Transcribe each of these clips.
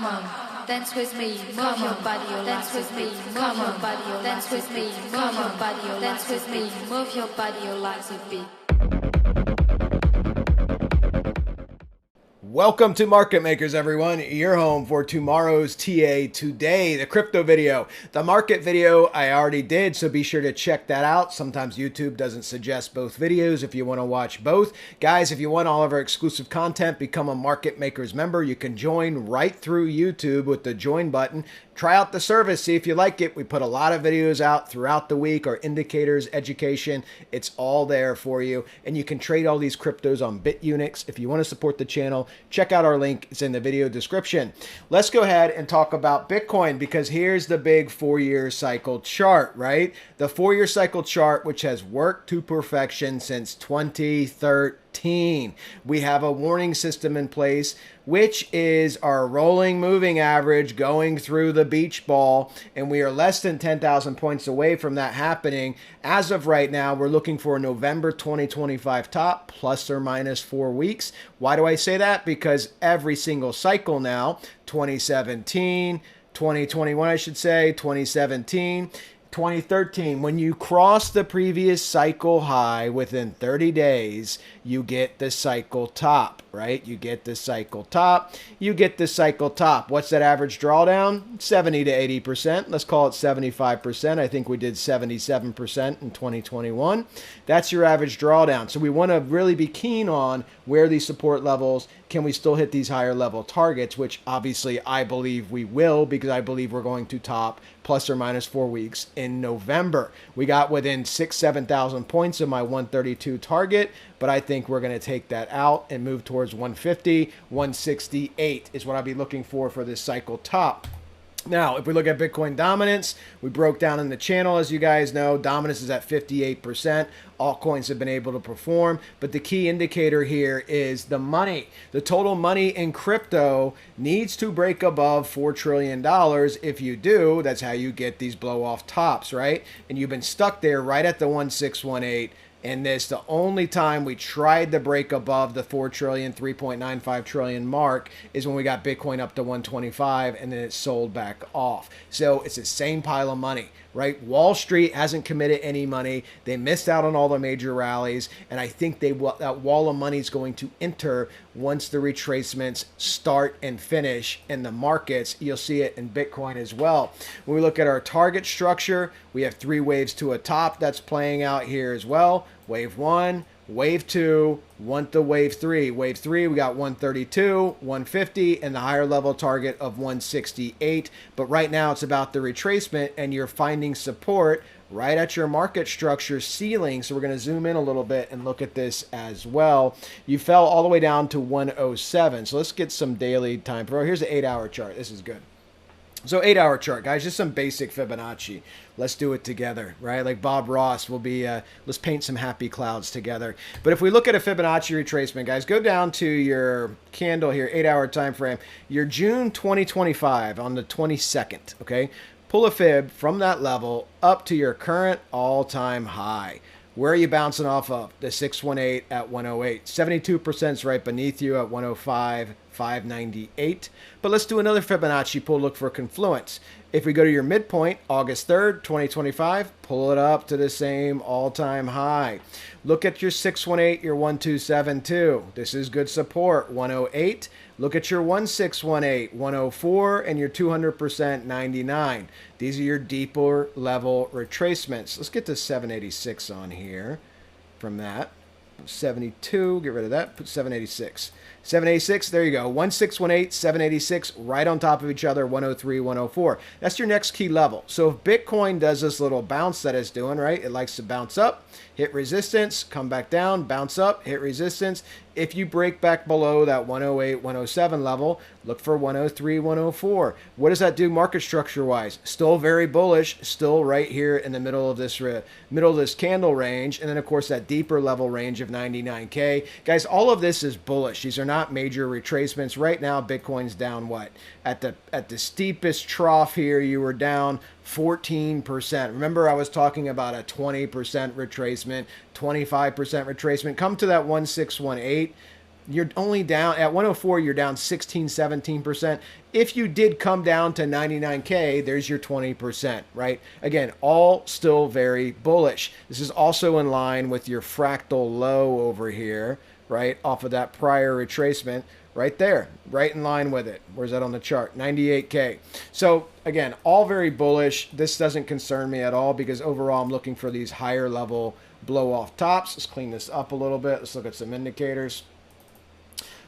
come on, dance with me, move your body, dance with me, move your body, dance with me, move your body, dance with me, move your body, your legs a beat. Welcome to Market Makers, everyone. Your home for tomorrow's TA today, the crypto video. The market video I already did, so be sure to check that out. Sometimes YouTube doesn't suggest both videos if you want to watch both. Guys, if you want all of our exclusive content, become a Market Makers member. You can join right through YouTube with the join button. Try out the service, see if you like it. We put a lot of videos out throughout the week, our indicators, education, it's all there for you. And you can trade all these cryptos on BitUnix. If you want to support the channel, check out our link. It's in the video description. Let's go ahead and talk about Bitcoin, because here's the big 4-year cycle chart, right? The 4-year cycle chart, which has worked to perfection since 2013. We have a warning system in place, which is our rolling moving average going through the beach ball, and we are less than 10,000 points away from that happening. As of right now, we're looking for a November 2025 top, plus or minus 4 weeks. Why do I say that? Because every single cycle now, 2017, 2021, I should say, 2017, 2013, when you cross the previous cycle high within 30 days, you get the cycle top, right? You get the cycle top. You get the cycle top. What's that average drawdown? 70 to 80%. Let's call it 75%. I think we did 77% in 2021. That's your average drawdown. So we want to really be keen on where these support levels, can we still hit these higher level targets, which obviously I believe we will, because I believe we're going to top plus or minus 4 weeks in November. We got within 7,000 points of my 132 target, but I think we're going to take that out and move towards 150, 168 is what I'll be looking for this cycle top. Now, if we look at Bitcoin dominance, we broke down in the channel, as you guys know, dominance is at 58%. Altcoins have been able to perform, but the key indicator here is the money. The total money in crypto needs to break above $4 trillion. If you do, that's how you get these blow off tops, right? And you've been stuck there right at the 1618. And this, the only time we tried to break above the 4 trillion, 3.95 trillion mark is when we got Bitcoin up to 125 and then it sold back off. So it's the same pile of money, right? Wall Street hasn't committed any money. They missed out on all the major rallies. And I think that wall of money is going to enter once the retracements start and finish in the markets. You'll see it in Bitcoin as well. When we look at our target structure, we have 3 waves to a top that's playing out here as well. Wave 1, Wave 2, Wave 3. Wave 3, we got 132, 150, and the higher level target of 168. But right now it's about the retracement, and you're finding support right at your market structure ceiling. So we're going to zoom in a little bit and look at this as well. You fell all the way down to 107. So let's get some daily time. Here's the 8-hour chart. This is good. So 8-hour chart, guys, just some basic Fibonacci. Let's do it together, right? Like Bob Ross will be, let's paint some happy clouds together. But if we look at a Fibonacci retracement, guys, go down to your candle here, 8-hour time frame, your June 2025 on the 22nd, okay? Pull a fib from that level up to your current all-time high. Where are you bouncing off of? The 618 at 108. 72% is right beneath you at 105, 598. But let's do another Fibonacci pull, look for confluence. If we go to your midpoint, August 3rd, 2025, pull it up to the same all-time high. Look at your 618, your 1272. This is good support, 108. Look at your 1618, 104, and your 200%, 99. These are your deeper level retracements. Let's get to 786 on here from that. 72, get rid of that, put 786. 786, there you go. 1618, 786, right on top of each other, 103, 104. That's your next key level. So if Bitcoin does this little bounce that it's doing, right? It likes to bounce up, hit resistance, come back down, bounce up, hit resistance. If you break back below that 108, 107 level, look for 103, 104. What does that do market structure wise? Still very bullish, still right here in the middle of this candle range. And then of course that deeper level range of 99K. Guys, all of this is bullish. These are not major retracements. Right now, Bitcoin's down what? At the steepest trough here, you were down 14%. Remember, I was talking about a 20% retracement, 25% retracement. Come to that 1618. You're only down at 104, you're down 16, 17%. If you did come down to 99K, there's your 20%, right? Again, all still very bullish. This is also in line with your fractal low over here, right? Off of that prior retracement right there, right in line with it. Where's that on the chart? 98K. So again, all very bullish. This doesn't concern me at all because overall I'm looking for these higher level blow off tops. Let's clean this up a little bit. Let's look at some indicators.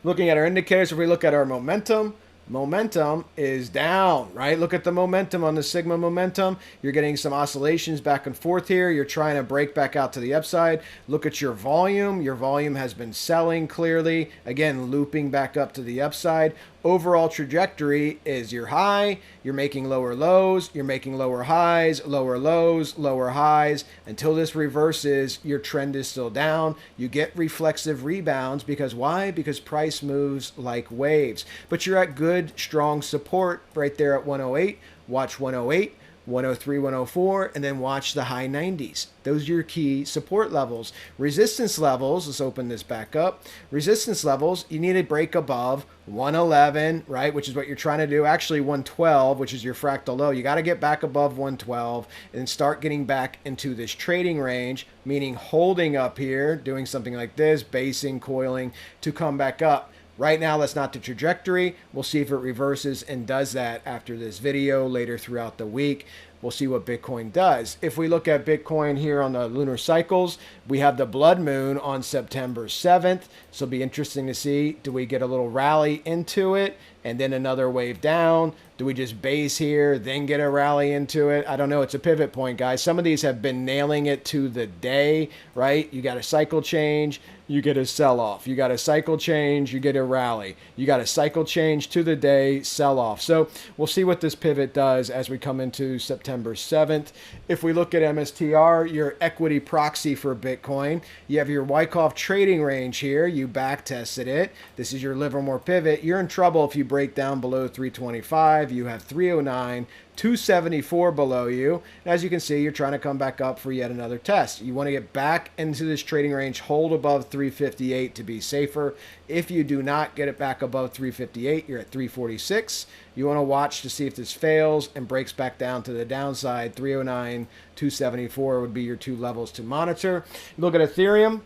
Looking at our indicators, if we look at our momentum, momentum is down, right? Look at the momentum on the Sigma momentum. You're getting some oscillations back and forth here. You're trying to break back out to the upside. Look at your volume. Your volume has been selling clearly. Again, looping back up to the upside. Overall trajectory is your high, you're making lower lows, you're making lower highs, lower lows, lower highs. Until this reverses, your trend is still down. You get reflexive rebounds because why? Because price moves like waves. But you're at good, strong support right there at 108. Watch 108. 103, 104, and then watch the high 90s. Those are your key support levels. Resistance levels, let's open this back up. Resistance levels, you need to break above 111, right, which is what you're trying to do. Actually, 112, which is your fractal low. You got to get back above 112 and start getting back into this trading range, meaning holding up here, doing something like this, basing, coiling, to come back up. Right now, that's not the trajectory. We'll see if it reverses and does that after this video later throughout the week. We'll see what Bitcoin does. If we look at Bitcoin here on the lunar cycles, we have the blood moon on September 7th. So it'll be interesting to see, do we get a little rally into it and then another wave down? Do we just base here, then get a rally into it? I don't know. It's a pivot point, guys. Some of these have been nailing it to the day, right? You got a cycle change, you get a sell-off. You got a cycle change, you get a rally. You got a cycle change to the day, sell-off. So we'll see what this pivot does as we come into September 7th. If we look at MSTR, your equity proxy for Bitcoin, you have your Wyckoff trading range here. You back tested it. This is your Livermore pivot. You're in trouble if you break down below 325. You have 309, 274 below you. As you can see, you're trying to come back up for yet another test. You want to get back into this trading range, hold above 358 to be safer. If you do not get it back above 358, you're at 346. You want to watch to see if this fails and breaks back down to the downside. 309, 274 would be your two levels to monitor. Look at Ethereum.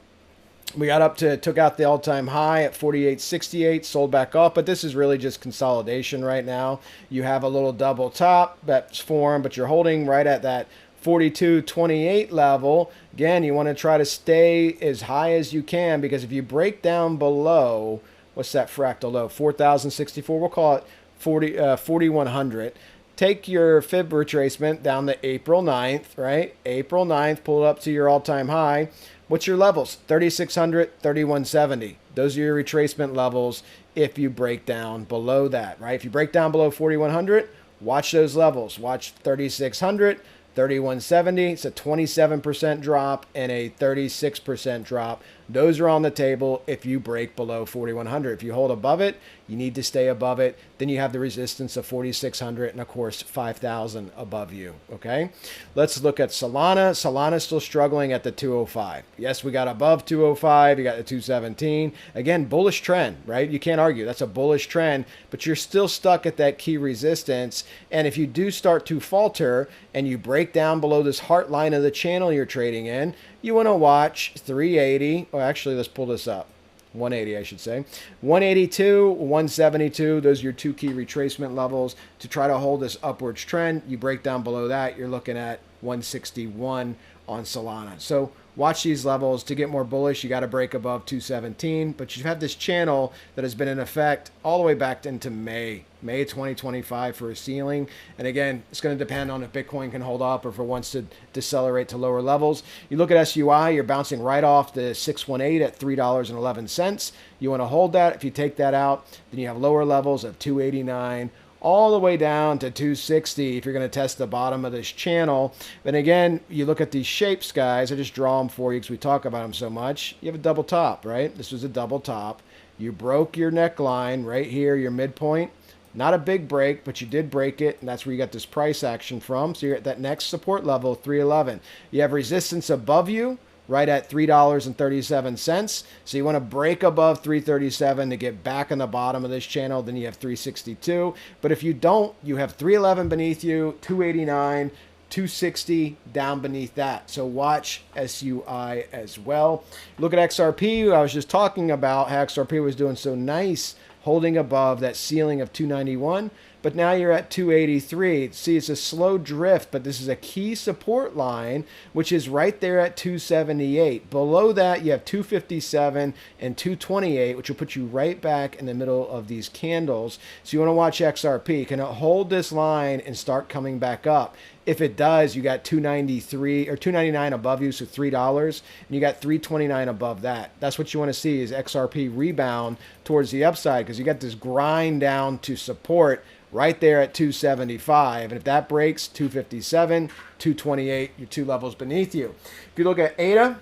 We got up to, took out the all-time high at 48.68, sold back up, but this is really just consolidation right now. You have a little double top that's formed, but you're holding right at that 42.28 level. Again, you want to try to stay as high as you can because if you break down below, what's that fractal low? 4,064, we'll call it 4,100. Take your fib retracement down to April 9th, right? April 9th, pull it up to your all-time high. What's your levels? 3,600, 3,170. Those are your retracement levels if you break down below that, right? If you break down below 4,100, watch those levels. Watch 3,600, 3,170. It's a 27% drop and a 36% drop. Those are on the table if you break below 4,100. If you hold above it, you need to stay above it. Then you have the resistance of 4,600 and, of course, 5,000 above you, okay? Let's look at Solana. Solana's still struggling at the 205. Yes, we got above 205. You got the 217. Again, bullish trend, right? You can't argue. That's a bullish trend, but you're still stuck at that key resistance. And if you do start to falter and you break down below this heart line of the channel you're trading in, you want to watch 380. Oh, actually, let's pull this up. 180, I should say. 182, 172, those are your two key retracement levels to try to hold this upwards trend. You break down below that, you're looking at 161 on Solana. So watch these levels. To get more bullish, you got to break above 217, but you've had this channel that has been in effect all the way back into May 2025 for a ceiling. And again, it's going to depend on if Bitcoin can hold up or if it wants to decelerate to lower levels. You look at SUI, you're bouncing right off the 618 at $3.11. You want to hold that. If you take that out, then you have lower levels of 289 all the way down to 260 if you're going to test the bottom of this channel. And again, you look at these shapes, guys. I just draw them for you because we talk about them so much. You have a double top, right? This was a double top. You broke your neckline right here, your midpoint. Not a big break, but you did break it, and that's where you got this price action from. So you're at that next support level, 311. You have resistance above you, right at $3.37. So you want to break above 337 to get back on the bottom of this channel. Then you have 362. But if you don't, you have 311 beneath you, 289, 260 down beneath that. So watch SUI as well. Look at XRP. I was just talking about how XRP was doing so nice, holding above that ceiling of 291. But now you're at 283. See, it's a slow drift, but this is a key support line, which is right there at 278. Below that, you have 257 and 228, which will put you right back in the middle of these candles. So you want to watch XRP. Can it hold this line and start coming back up? If it does, you got 293 or 299 above you, so $3, and you got 329 above that. That's what you want to see is XRP rebound towards the upside, because you got this grind down to support right there at 275. And if that breaks, 257, 228, your two levels beneath you. If you look at ADA,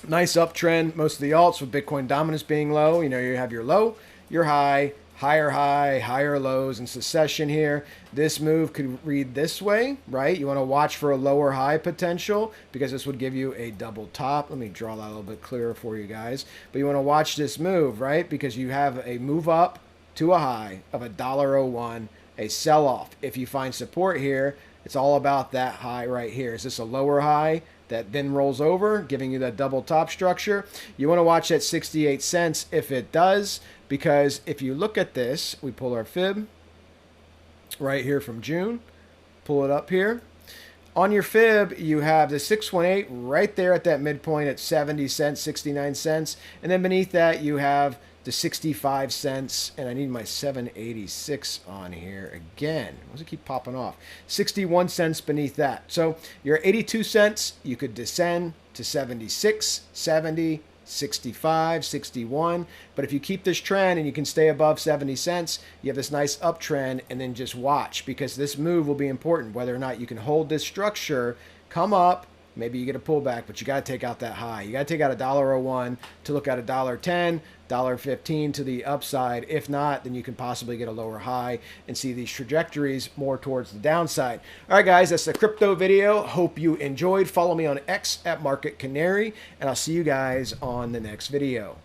nice uptrend. Most of the alts with Bitcoin dominance being low, you know, you have your low, your high, higher lows, and succession here. This move could read this way, right? You want to watch for a lower high potential because this would give you a double top. Let me draw that a little bit clearer for you guys. But you want to watch this move, right? Because you have a move up to a high of $1.01, a sell-off. If you find support here, it's all about that high right here. Is this a lower high that then rolls over, giving you that double top structure? You want to watch that 68 cents if it does, because if you look at this, we pull our fib right here from June, pull it up here. On your fib, you have the 618 right there at that midpoint at 70 cents, 69 cents. And then beneath that, you have the 65 cents. And I need my 786 on here again. Why does it keep popping off? 61 cents beneath that. So you're 82 cents. You could descend to 76, 70, 65, 61. But if you keep this trend and you can stay above 70 cents, you have this nice uptrend, and then just watch, because this move will be important, whether or not you can hold this structure, come up, maybe you get a pullback, but you got to take out that high. You got to take out $1.01 to look at $1.10, $1.15 to the upside. If not, then you can possibly get a lower high and see these trajectories more towards the downside. All right, guys, that's the crypto video. Hope you enjoyed. Follow me on X at Market Canary, and I'll see you guys on the next video.